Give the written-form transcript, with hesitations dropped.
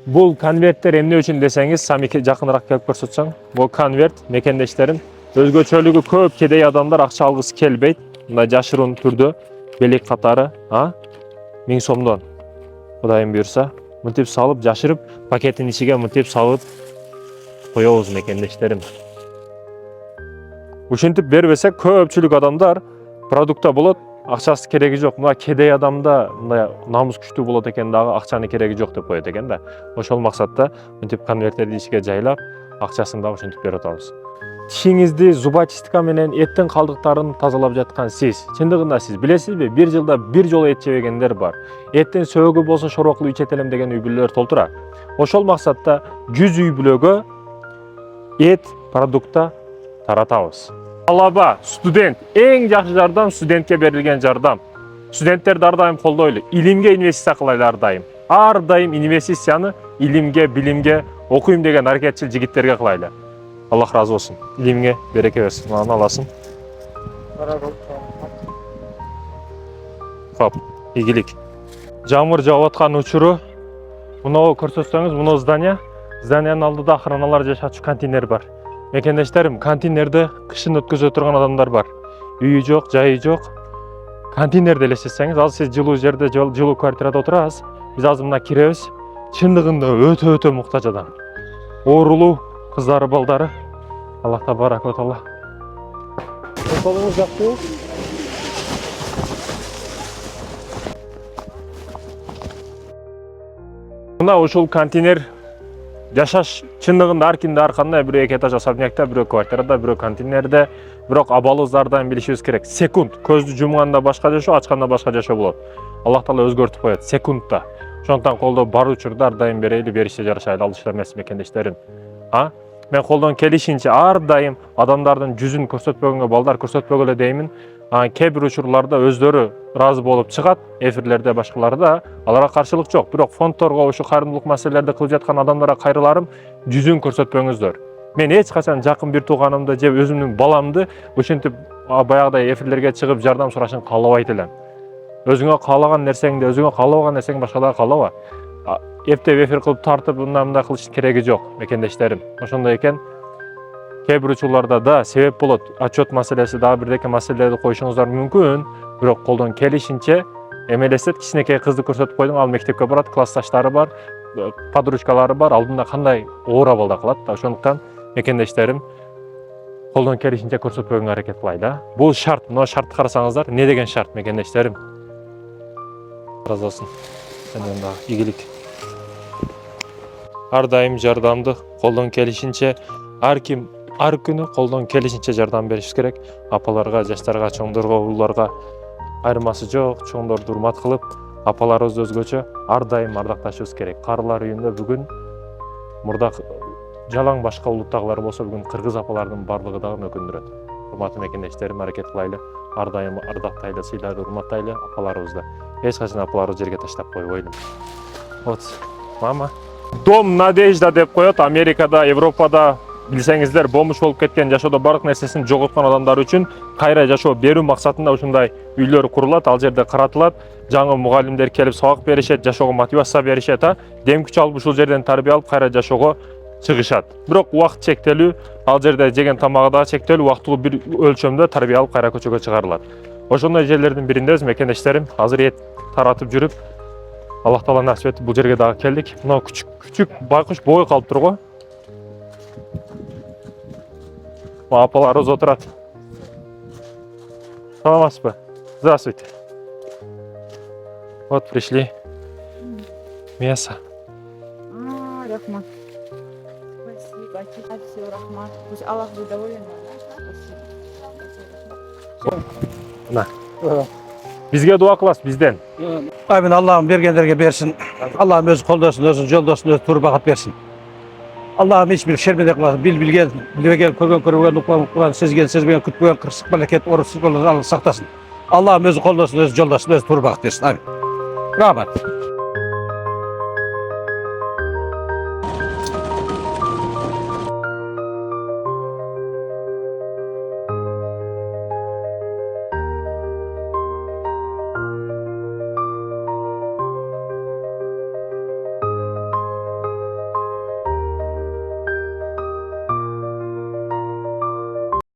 Бул конверттер эмне үчүн десеңиз, самике жакыныраак келип көрсөтсөң. Бул конверт мекендештерим өзгөчөлүгү көп кедей адамдар акча алгысы келбейт. Мындай жашыруун түрдө белек катары, 1000 сомдон. Кудайым буйрса, мынтип салып жашырып, пакеттин ичиге мынтип салып коебуз мекендештерим. Ушинтип бербесек көпчүлүк адамдар продукта болот, акчасы кереги жок. Мына кедей адамда мындай намыс күчтүү болот экен дагы, акчаны кереги жок деп коет экен да. Ошол максатта мынтип конверттерди ичиге жайлап, акчасын дагы ушинтип берип атабыз. Тишиңизди зубочистка менен эттин калдыктарын тазалап жаткан сиз, чындыгында сиз билесизби, бир жылда бир жолу эт жебегендер бар. Эттин сөөгү болсо шорокулуу ичет элем деген үй бүлөлөр толтура. Ошол максатта 100 үй бүлөгө эт продукта таратабыз. Талаба, студент, эң жакшы жардам студентке берилген жардам. Студенттерди ар дайым колдойлу, илимге инвестиция кылайлы ар дайым. Ар дайым инвестицияны илимге, билимге, окуйм деген аракетчил жигиттерге кылайлы. Аллах разы болсун. Илимге береке берсин. Маны аласың. Хоп, ийгилик. Жамыр жауып аткан учуру. Муну көрсөтсөңүз, муну зданиянын алдыда охраналар жашачу контейнер бар. Мекендештерим, контейнерде кышын өткөзө турган адамдар бар. Үйү жок, жайы жок. Контейнерде элестетсеңиз, азыр сиз жылуу жерде, жылуу квартирада отурасыз. Биз азыр мына киребиз. Чындыгында өтө муктаж адам. Оорулуу кыздары, балдары. Аллах табарак ва таала. Колуңуз жакпы? Мына ушул контейнер жашаш чындыгында ар кимде ар кандай, бирөө 2 этаж особнякта, бирөө квартирада, бирөө контейнерде, бирок абалыбыздардан билишибиз керек. Секунд көздү жумганда башка жашоо, ачканда башка жашоо болот. Аллах таала өзгөртүп коет секундта. Ошондон колдоо бар учурда ар дайым берейли, бериште жарашайлы, алышта эмес мекендештерим. Мен колдон келишинче ар дайым адамдардын жүзүн көрсөтпөгөнгө, балдар көрсөтпөгө эле деймин. Кээ бир учурларда өздөрү ыраазы болуп чыгат, эфирлерде башкаларда, аларга каршылык жок. Бирок фондторго, ушу кайрымдуулук маселелерди кылып жаткан адамдарга кайрыларым, жүзүн көрсөтпөңүздөр. Мен эч качан жакын бир тууганымды же өзүмдүн баламды ушинтип баягыдай эфирлерге чыгып жардам сурашын каалабайт элем. Өзүңө каалаган нерсеңди, өзүңө каалабаган нерсеңди башкаларга каалаба. Эптеп эфир кылып тартып, мындай кылыш кереги жок, мекендештерим. Ошондой экен, кээ бир учурларда да себеп болот. Отчет маселеси, дагы бирдеке маселелерди коюшуңуздар мүмкүн, бирок колдон келишинче эмелесет, кичинекей кызды көрсөтүп койдуң, ал мектепке барат, классташтары бар, подружкалары бар, алдында кандай оор абалда калат. Ошондуктан мекендештерим, колдон келишинче көрсөтпөгөнгө аракет кылайлы. Бул шарт, мына шартты карасаңыздар, эмне деген шарт мекендештерим? Разы болсун. Сенден дагы ийгилик. Ар дайым жардамды колдон келишинче, ар ким ар күнү колдон келишинче жардам бериш керек. Апаларга, жаштарга, чоңдорго, ууларга айырмасы жок. Чоңдорду урмат кылып, апаларыбызды өзгөчө ар дайым ардакташыбыз керек. Карылар үйүндө бүгүн мурда жалаң башка улуттагылар болсо, бүгүн кыргыз апалардын барлыгы дагы өкүндүрөт. Урматтуу мекендештерим, аракет кылайлы, ар дайым ардактайлы, сыйлайлы, урматтайлы апаларыбызды. Эч качан апаларыбызды жерге таштап койбойлу. Вот, мама. Дом Надежда деп коет. Америкада, Европада билсеңиздер, бомж болуп кеткен, жашоодо бардык нерсесин жоготкон адамдар үчүн кайра жашоо берүү максатында ушундай үйлөр курулат, ал жерде каратылат, жаңы мугалимдер келип сабак беришет, жашоого мотивация беришет, дем күч алып ушул жерден тарбия алып кайра жашоого чыгышат. Бирок убакыт чектелүү, ал жерде жеген тамагы да чектелүү, убактылуу бир өлчөмдө тарбия алып кайра көчөгө чыгарылат. Ошондой жерлердин биринде мекендештерим, азыр эт таратып жүрүп, Аллах таала насип этип бул жерге дагы келдик. Мына küçük байкуш бой калып турго. Апаларыбыз отурат. Саламатсызбы? Здравствуйте. Вот пришли. Мясо. Рахмат. Спасибо. Все, рахмат. Пусть Аллах будет доволен. На. Бизге дуа кыласыз бизден. Амин, Allah'ım bергендерге берсин. Allah'ım өзү колдосун, өзү жолдосун, өзү тур бакыт берсин. Allah'ım hiçbir şermede kılasın. Bilgen, көрбөгөн, укпаган, сезген, күтпөгөн, кырсык балекет, орусуз болуп, Allah saktasın. Allah'ım өзү колдосун, өзү жолдосун, өзү тур бакыт берсин. Амин. Рахмат.